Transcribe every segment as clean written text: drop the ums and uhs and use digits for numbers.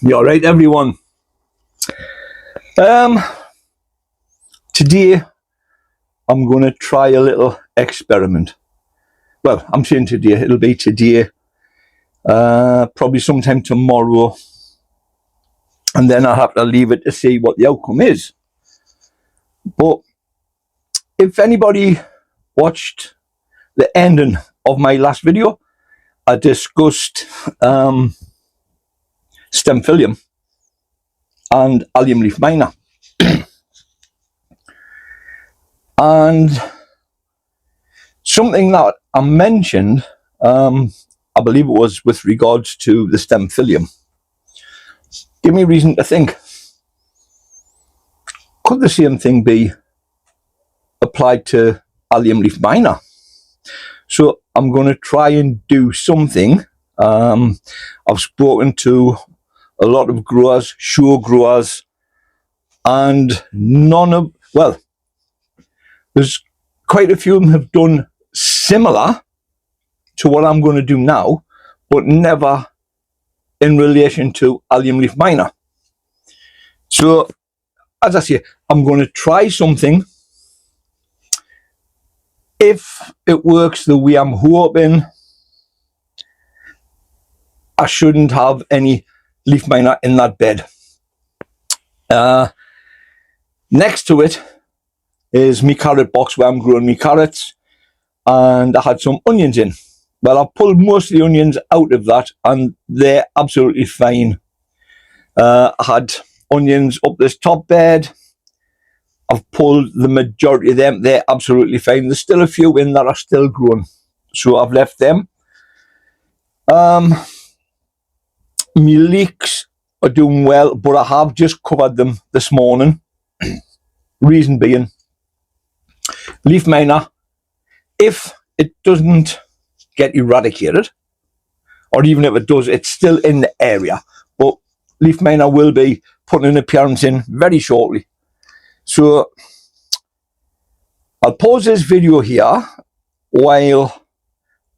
You all right, everyone? Today I'm going to try a little experiment. Well, I'm saying today, it'll be today, probably sometime tomorrow, and then I'll have to leave it to see what the outcome is. But if anybody watched the ending of my last video, I discussed Stemphillium and Allium Leaf Miner. And something that I mentioned, I believe it was with regards to the Stemphillium, give me reason to think, could the same thing be applied to Allium Leaf Miner? So I'm going to try and do something. I've spoken to a lot of growers, show growers, and there's quite a few of them have done similar to what I'm going to do now, but never in relation to Allium Leaf Miner. So, as I say, I'm going to try something. If it works the way I'm hoping, I shouldn't have any leaf miner in that bed. Next to it is my carrot box where I'm growing my carrots, and I had some onions in. Well, I've pulled most of the onions out of that and they're absolutely fine. I had onions up this top bed. I've pulled the majority of them. They're absolutely fine. There's still a few in that are still growing, so I've left them. My leeks are doing well, but I have just covered them this morning. Reason being, leaf miner, if it doesn't get eradicated, or even if it does, it's still in the area, but leaf miner will be putting an appearance in very shortly. So I'll pause this video here while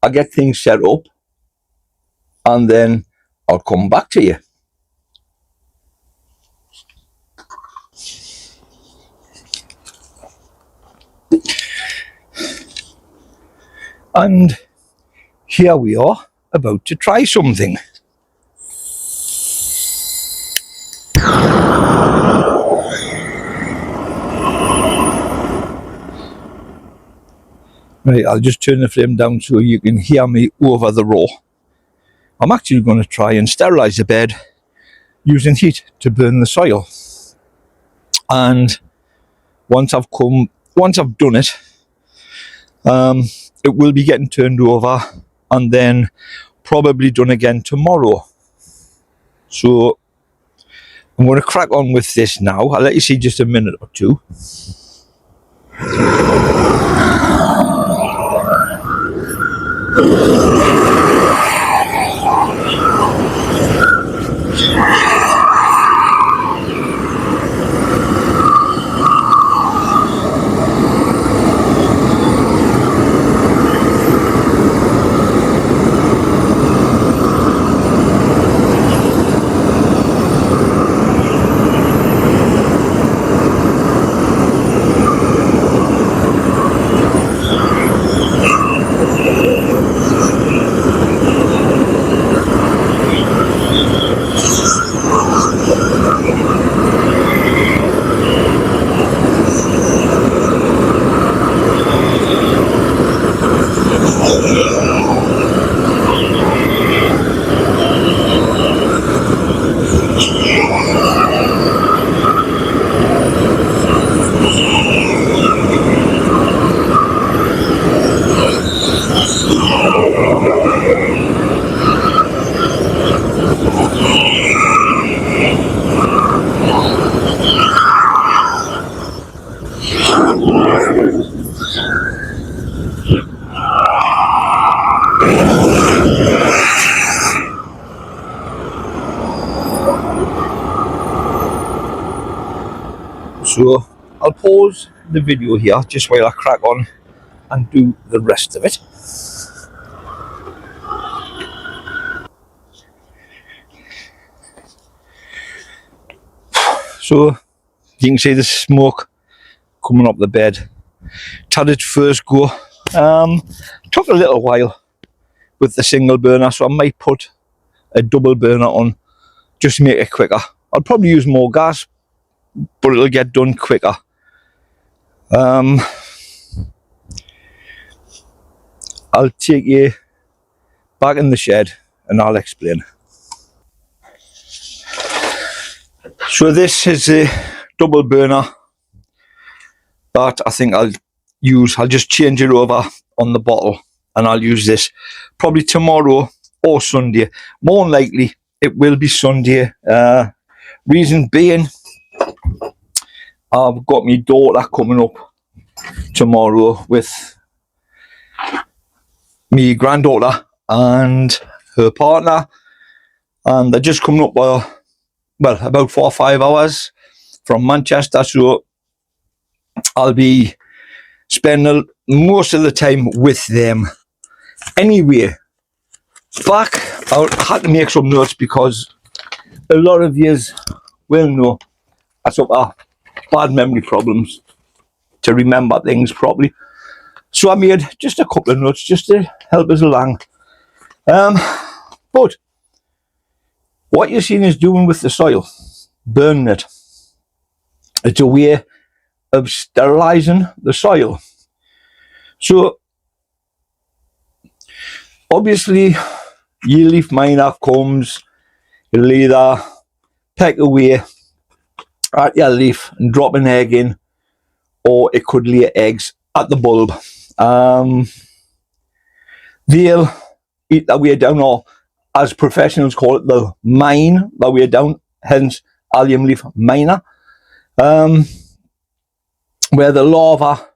I get things set up, and then I'll come back to you. And here we are, about to try something. Right, I'll just turn the flame down so you can hear me over the roar. I'm actually going to try and sterilize the bed using heat to burn the soil. And once I've done it, it will be getting turned over and then probably done again tomorrow. So I'm going to crack on with this now. I'll let you see just a minute or two. So I'll pause the video here just while I crack on and do the rest of it. So you can see the smoke coming up the bed. It had its first go. Took a little while with the single burner, so I might put a double burner on just to make it quicker. I'll probably use more gas, but it'll get done quicker. I'll take you back in the shed and I'll explain. So this is a double burner that I think I'll use. I'll just change it over on the bottle and I'll use this probably tomorrow or Sunday. More than likely it will be Sunday. Reason being, I've got my daughter coming up tomorrow with my granddaughter and her partner, and they're just coming up about 4 or 5 hours from Manchester, so I'll be spending most of the time with them. Anyway, back, I had to make some notes because a lot of yous will know I suffer bad memory problems to remember things properly. So I made just a couple of notes just to help us along. But what you're seeing is doing with the soil, burning it. It's a way of sterilizing the soil. So obviously your leaf miner comes, it'll either peck away at your leaf and drop an egg in, or it could lay eggs at the bulb. They'll eat their way down, or as professionals call it, they'll mine their way down, hence Alium Leaf Miner, where the larva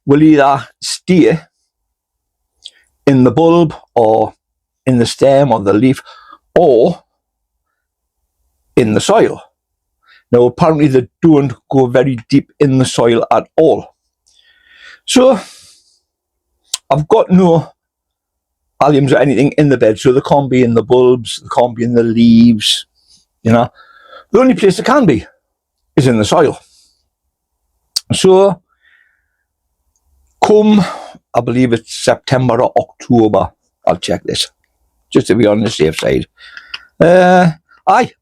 will either stay in the bulb or in the stem or the leaf or in the soil. Now apparently they don't go very deep in the soil at all. So I've got no alliums or anything in the bed, so they can't be in the bulbs, they can't be in the leaves, you know. The only place they can be is in the soil. So come, I believe it's September or October, I'll check this, just to be on the safe side.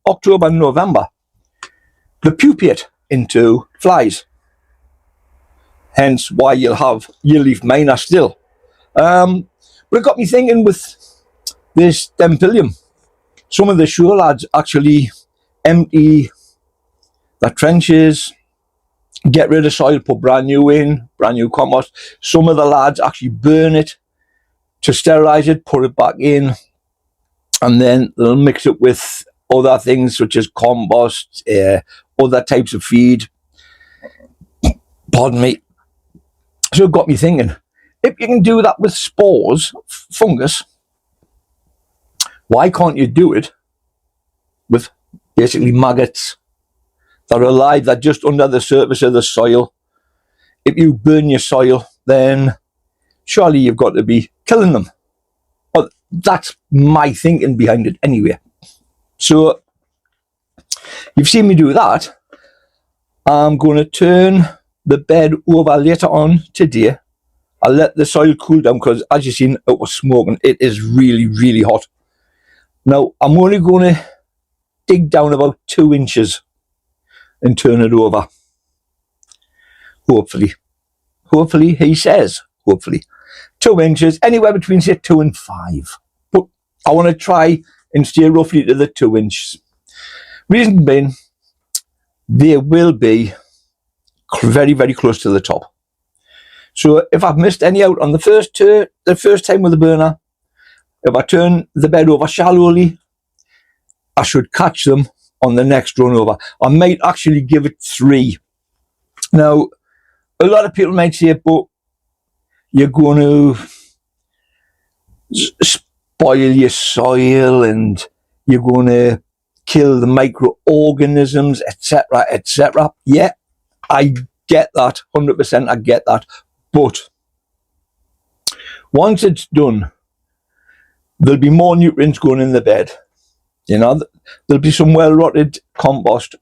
October and November, they pupate into flies. Hence why you'll have your leaf miner still. But it got me thinking with this Dempilium. Some of the sure lads actually empty their trenches, get rid of soil, put brand new in, brand new compost. Some of the lads actually burn it to sterilize it, put it back in, and then they'll mix it with other things such as compost, other types of feed. Pardon me. So it got me thinking, if you can do that with spores, fungus, why can't you do it with basically maggots that are alive, that are just under the surface of the soil? If you burn your soil, then surely you've got to be killing them. Well, that's my thinking behind it anyway. So you've seen me do that. I'm going to turn the bed over later on today. I'll let the soil cool down because, as you've seen, it was smoking. It is really, really hot. Now, I'm only going to dig down about 2 inches and turn it over. Hopefully. Hopefully, he says, hopefully. 2 inches, anywhere between, say, 2 and 5. But I want to try and stay roughly to the 2 inches. Reason being, they will be very, very close to the top. So if I've missed any out on the first time with the burner, if I turn the bed over shallowly, I should catch them on the next run over. I might actually give it 3. Now, a lot of people might say, but you're going to spoil your soil and you're going to kill the microorganisms, etc., etc. Yeah, I get that, 100%, I get that. But once it's done, there'll be more nutrients going in the bed. You know, there'll be some well-rotted compost,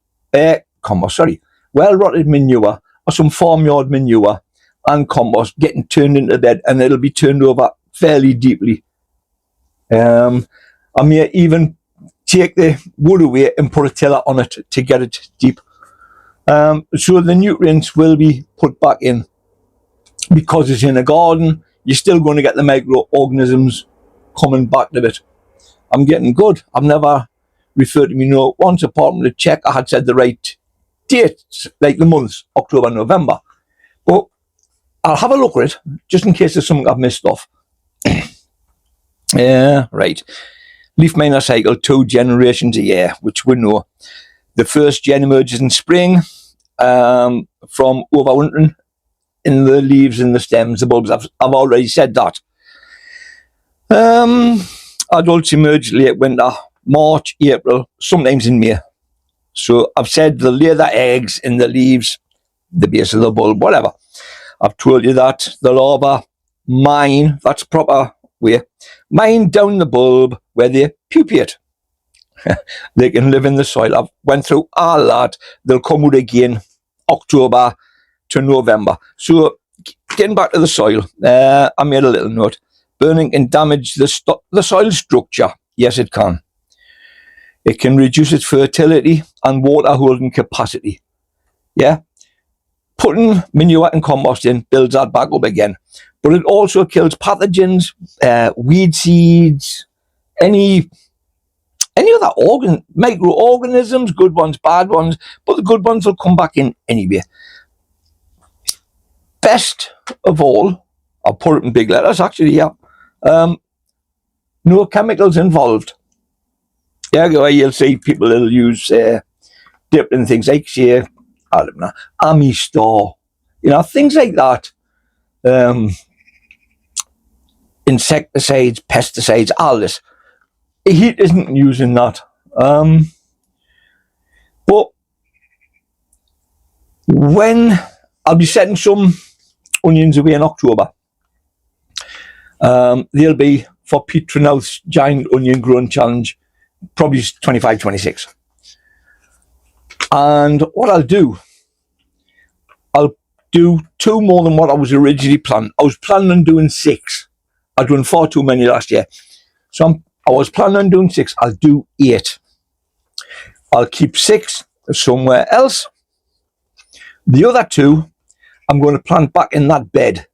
well rotted manure or some farmyard manure and compost getting turned into the bed, and it'll be turned over fairly deeply. I may even take the wood away and put a tiller on it to get it deep. So the nutrients will be put back in. Because it's in a garden, you're still going to get the microorganisms coming back to it. I'm getting good. I've never referred to me note once, apart from to check I had said the right dates, like the months, October, November. But I'll have a look at it, just in case there's something I've missed off. Right. Leaf miner cycle, 2 generations a year, which we know. The first gen emerges in spring from overwintering in the leaves and the stems, the bulbs. I've already said that. Adults emerge late winter, March, April, sometimes in May. So I've said they'll lay their eggs in the leaves, the base of the bulb, whatever. I've told you that the larvae mine, that's proper way, mine down the bulb where they pupate. They can live in the soil. I've went through all that. They'll come out again October to November. So getting back to the soil, I made a little note. Burning can damage the soil structure. Yes, it can. It can reduce its fertility and water holding capacity. Yeah. Putting manure and compost in builds that back up again. But it also kills pathogens, weed seeds, any other microorganisms, good ones, bad ones, but the good ones will come back in anyway. Best of all, I'll put it in big letters actually, yeah. No chemicals involved. Yeah, you'll see people that'll use different things like, say, I don't know, Amistar, things like that. Insecticides, pesticides, all this. Heat isn't using that. But when I'll be setting some onions away in October, they'll be for Pete Trenouth's Giant Onion Growing Challenge, probably 25, 26. And what I'll do 2 more than what I was originally planning. I was planning on doing 6. I'd done far too many last year. So I was planning on doing 6. I'll do 8. I'll keep 6 somewhere else. The other 2, I'm going to plant back in that bed.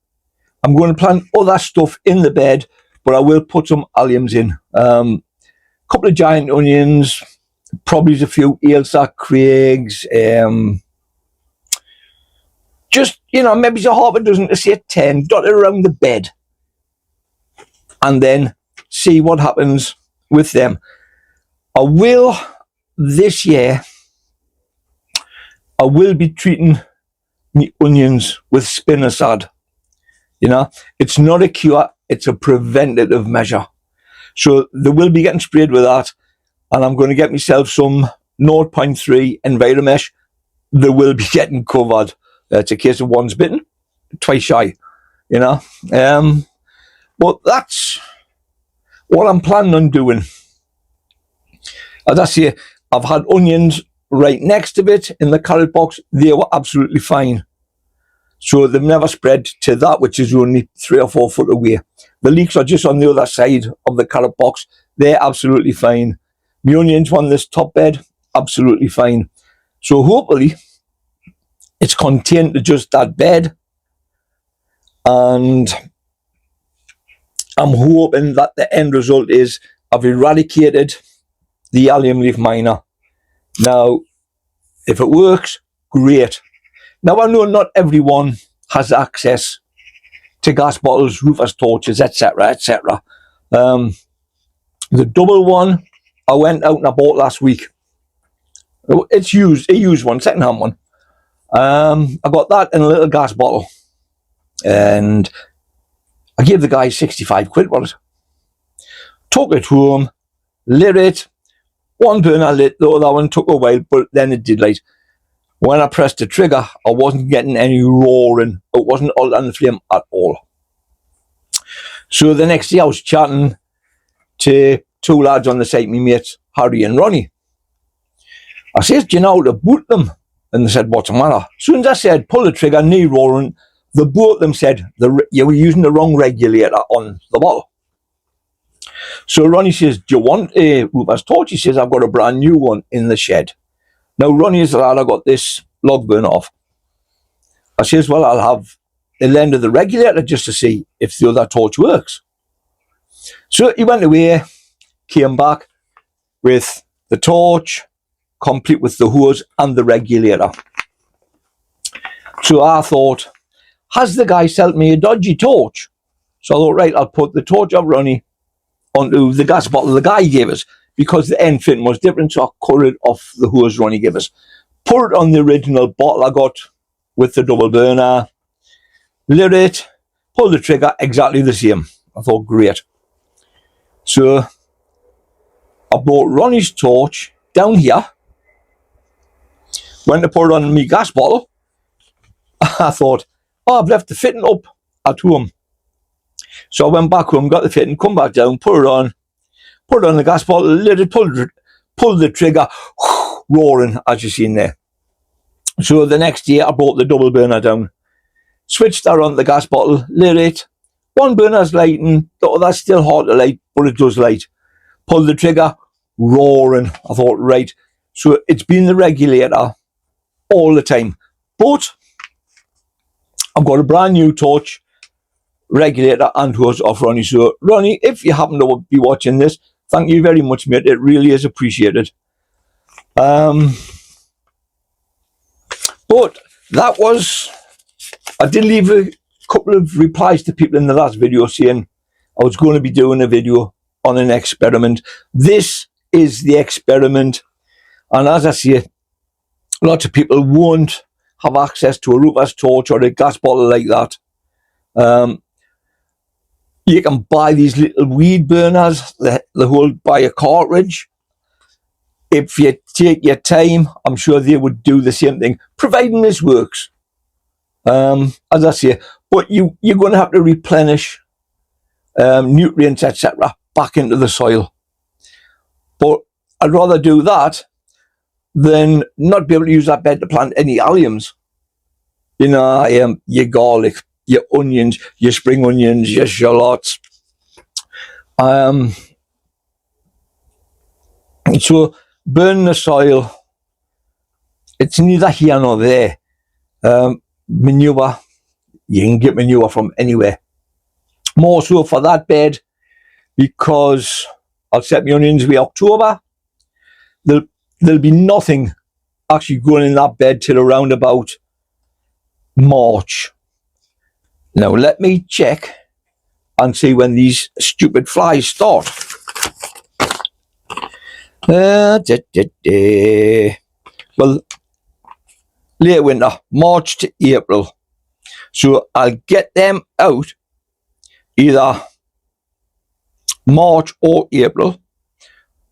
I'm going to plant other stuff in the bed, but I will put some alliums in. Couple of giant onions, probably a few Ailsa Craigs, just, maybe a half a dozen to say 10 dotted around the bed. And then see what happens with them. I will, this year, I will be treating my onions with spinosad. It's not a cure, it's a preventative measure. So they will be getting sprayed with that, and I'm going to get myself some 0.3 Enviromesh. They will be getting covered. It's a case of once bitten, twice shy, But that's what I'm planning on doing. As I say, I've had onions right next to it in the carrot box. They were absolutely fine. So they've never spread to that, which is only 3 or 4 foot away. The leeks are just on the other side of the carrot box. They're absolutely fine. My onions on this top bed, absolutely fine. So hopefully it's contained to just that bed. And I'm hoping that the end result is I've eradicated the Allium Leaf Miner. Now, if it works, great. Now, I know not everyone has access to gas bottles, roofers' torches, etc., etc. The double one I went out and I bought last week. It's used, a used one, second-hand one. I got that in a little gas bottle. And I gave the guy 65 quid for it. Took it home, lit it. One burner lit, the other one took a while, but then it did light. When I pressed the trigger, I wasn't getting any roaring. It wasn't all on the flame at all. So the next day I was chatting to 2 lads on the site, my mates, Harry and Ronnie. I says, do you know how to boot them? And they said, what's the matter? As soon as I said, pull the trigger, knee roaring, the both of them said, you were using the wrong regulator on the bottle. So Ronnie says, do you want a Rupert's torch? He says, I've got a brand new one in the shed. Now, Ronnie is the lad I got this log burn off. I says, well, I'll have the end of the regulator just to see if the other torch works. So he went away, came back with the torch, complete with the hose and the regulator. So I thought, has the guy sold me a dodgy torch? So I thought, right, I'll put the torch of Ronnie onto the gas bottle the guy gave us, because the end fitting was different, so I cut it off the hose Ronnie gave us. Put it on the original bottle I got with the double burner, lit it, pulled the trigger, exactly the same. I thought, great. So I brought Ronnie's torch down here, went to put it on my gas bottle. I thought, oh, I've left the fitting up at home. So I went back home, got the fitting, come back down, put it on the gas bottle, lit it, pulled the trigger, roaring, as you seen there. So the next day I brought the double burner down, switched that on the gas bottle, lit it. One burner's lighting, the other's still hard to light, but it does light. Pulled the trigger, roaring. I thought, right. So it's been the regulator all the time. But I've got a brand new torch, regulator and hose off Ronnie. So Ronnie, if you happen to be watching this, thank you very much, mate. It really is appreciated. But that was, I did leave a couple of replies to people in the last video saying I was going to be doing a video on an experiment. This is the experiment, and as I say, lots of people won't have access to a Rupert's torch or a gas bottle like that. You can buy these little weed burners, they hold by a cartridge. If you take your time, I'm sure they would do the same thing, providing this works. As I say, but you're going to have to replenish nutrients, etc., back into the soil. But I'd rather do that than not be able to use that bed to plant any alliums. You know, your garlic, your onions, your spring onions, your shallots. So burn the soil. It's neither here nor there. Manure, you can get manure from anywhere. More so for that bed, because I'll set my onions with October. There'll be nothing actually growing in that bed till around about March. Now let me check and see when these stupid flies start. Well, late winter, March to April. So I'll get them out either March or April.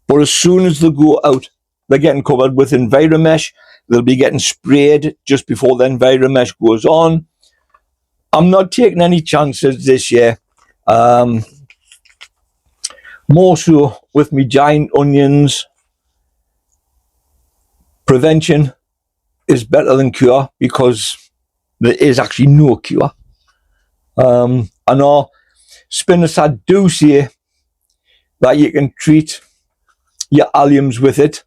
But as soon as they go out, they're getting covered with Enviromesh. They'll be getting sprayed just before the Enviromesh goes on. I'm not taking any chances this year. More so with me giant onions. Prevention is better than cure, because there is actually no cure. I know Fungicide do say that you can treat your alliums with it,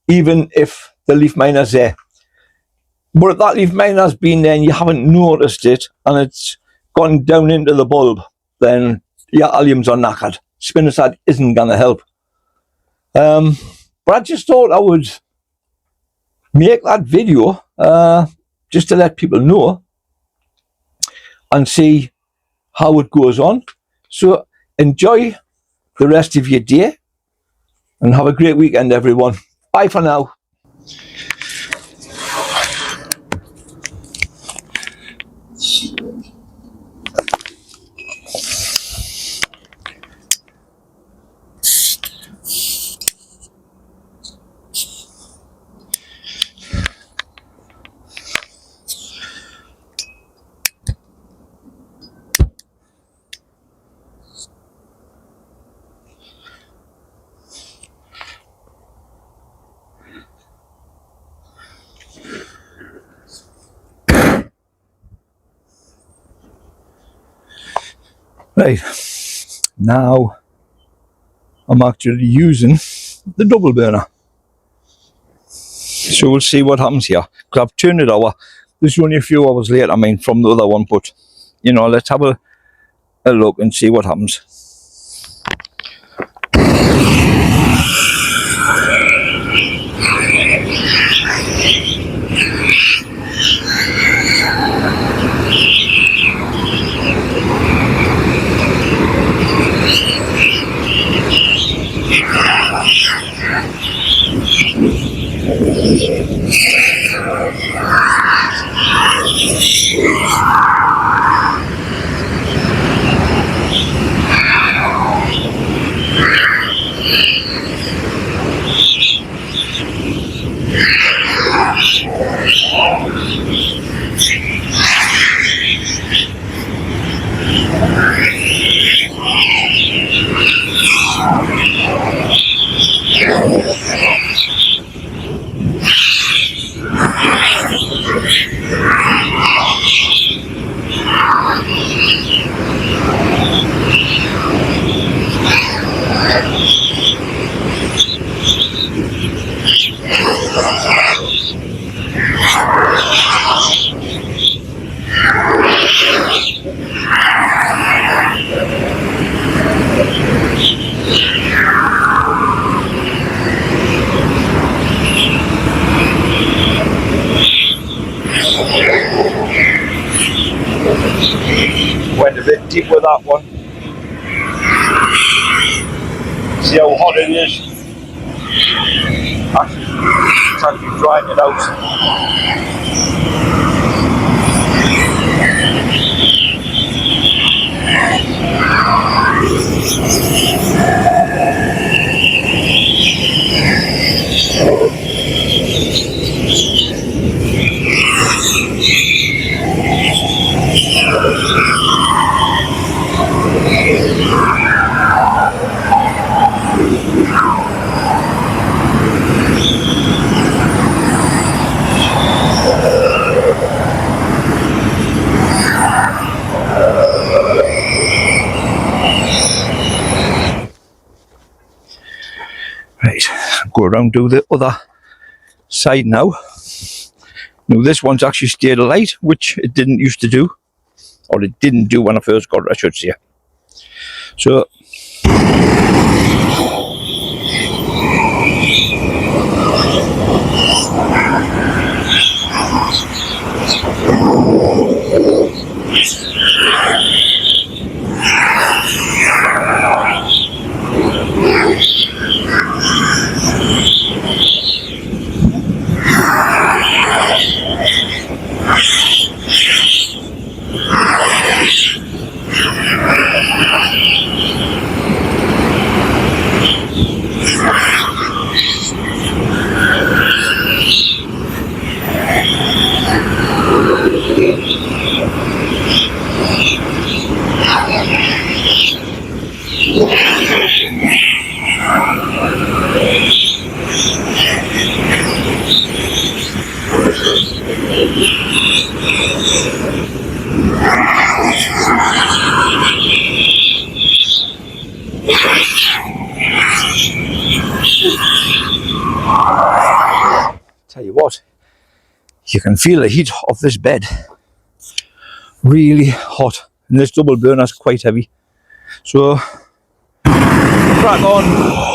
even if the leaf miner's there. But if that leaf miner's been there and you haven't noticed it, and it's gone down into the bulb, then your alliums are knackered. Fungicide isn't going to help. But I just thought I would make that video just to let people know and see how it goes on. So enjoy the rest of your day and have a great weekend, everyone. Bye for now. Right, now I'm actually using the double burner. So we'll see what happens here. Because I've turned it over. This is only a few hours later, from the other one, but let's have a look and see what happens. Went a bit deep with that one. See how hot it is? It's actually drying it out. Right, go around to the other side now. Now this one's actually stayed alight, which it didn't used to do, or it didn't do when I first got it, I should say. So tell you what, you can feel the heat of this bed. Really hot, and this double burner is quite heavy. So crack on.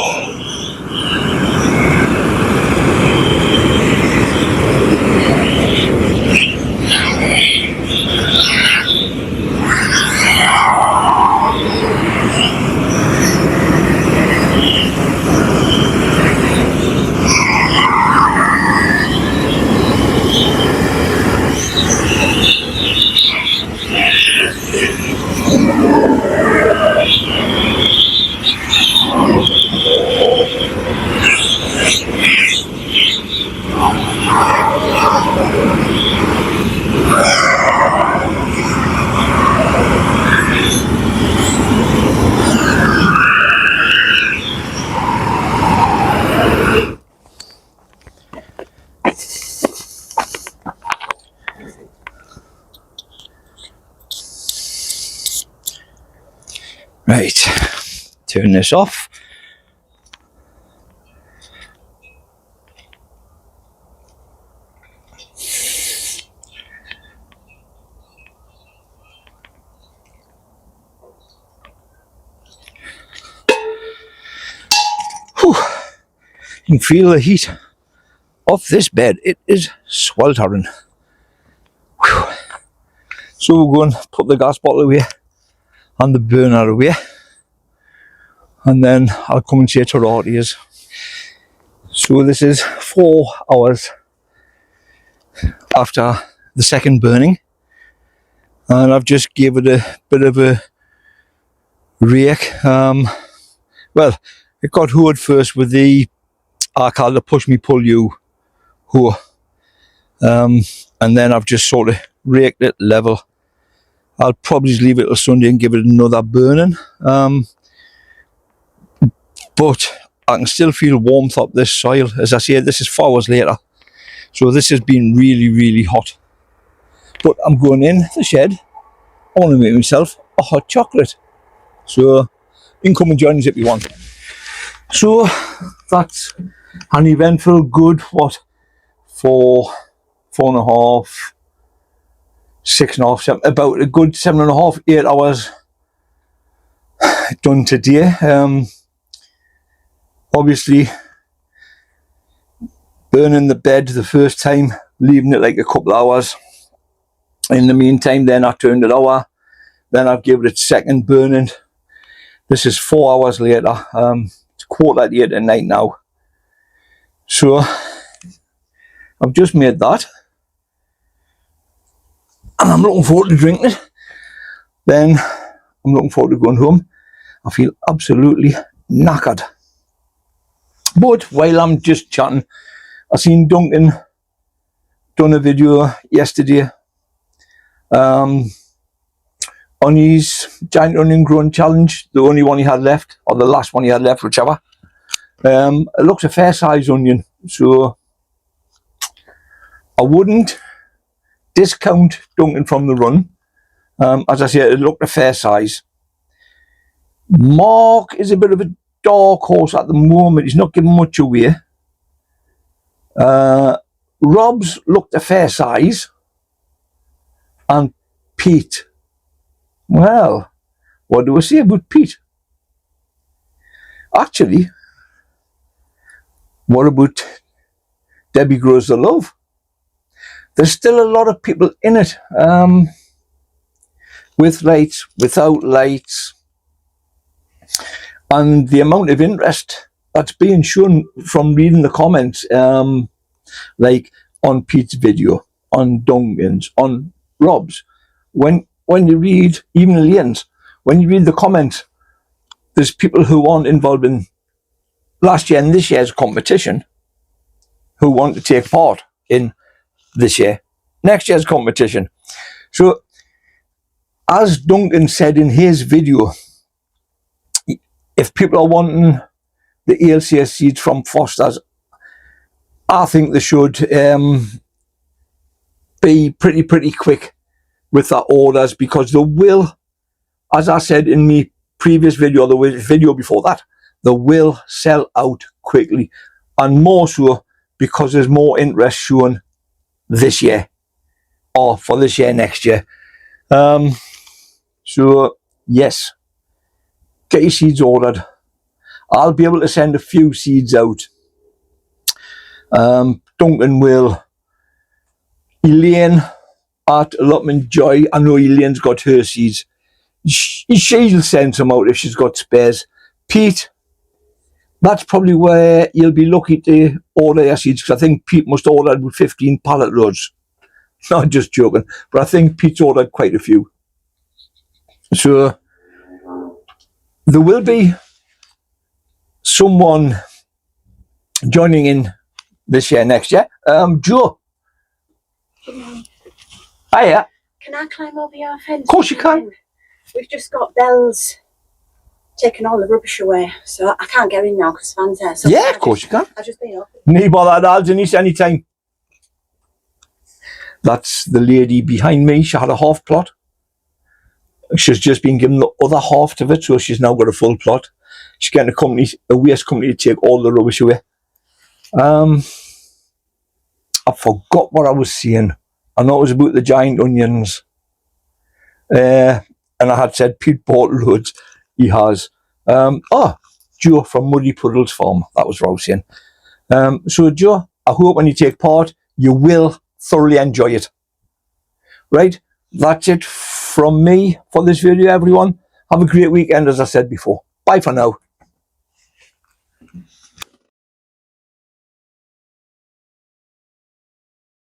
Right, turn this off. Whew. You can feel the heat off this bed. It is sweltering. Whew. So we're going to put the gas bottle away and the burner away, and then I'll come and say ta-ra to yous. So this is 4 hours after the second burning, and I've just gave it a bit of a rake. Well, it got hoed first with the, I call it the push me pull you hoe, and then I've just sort of raked it level. I'll probably just leave it till Sunday and give it another burning, but I can still feel warmth up this soil. As I say, this is 4 hours later, so this has been really, really hot. But I'm going in the shed. I want to make myself a hot chocolate, so you can come and join us if you want. So that's an eventful good, what, 4.5, 6.5, 7, about a good 7.5, 8 hours done today. Obviously burning the bed the first time, leaving it like a couple of hours. In the meantime, then I turned it over, then I've given it second burning. This is 4 hours later. It's 7:45 at night now. So I've just made that, and I'm looking forward to drinking it. Then I'm looking forward to going home. I feel absolutely knackered. But while I'm just chatting, I seen Duncan done a video yesterday on his giant onion growing challenge, the only one he had left, or the last one he had left, whichever. It looks a fair size onion, so I wouldn't discount Duncan from the run. As I said, it looked a fair size. Mark is a bit of a dark horse at the moment. He's not giving much away. Rob's looked a fair size. And Pete, well, what do I say about Pete? Actually, what about Debbie Grows the Love? There's still a lot of people in it, with lights, without lights, and the amount of interest that's being shown from reading the comments, like on Pete's video, on Duncan's, on Rob's. When you read, even Lian's, when you read the comments, there's people who aren't involved in last year and this year's competition who want to take part in this year, next year's competition. So, as Duncan said in his video, if people are wanting the ALCS seeds from Foster's, I think they should be pretty quick with their orders, because they will, as I said in my previous video, the video before that, they will sell out quickly, and more so because there's more interest shown this year, or for this year, next year. So yes, get your seeds ordered. I'll be able to send a few seeds out. Duncan will. Elaine at Allotment Joy, I know Elaine's got her seeds. She'll send some out if she's got spares. Pete, that's probably where you'll be lucky to order your seeds, because I think Pete must order about 15 pallet loads. Not just joking, but I think Pete's ordered quite a few. So there will be someone joining in this year, next year. Joe. Hiya. Can I climb over your fence? Of course you can. We've just got Belle's taking all the rubbish away, so I can't get in now because Van's there. So Yeah, of course you can. I've just been up. No bother, I'll do this anytime. That's the lady behind me. She had a half plot. She's just been given the other half of it, so she's now got a full plot. She's getting a waste company to take all the rubbish away. I forgot what I was saying. I know it was about the giant onions. And I had said Pete bought loads. He has. Joe from Muddy Puddles Farm. That was what I was saying. So Joe, I hope when you take part, you will thoroughly enjoy it. Right? That's it from me for this video, everyone. Have a great weekend, as I said before. Bye for now.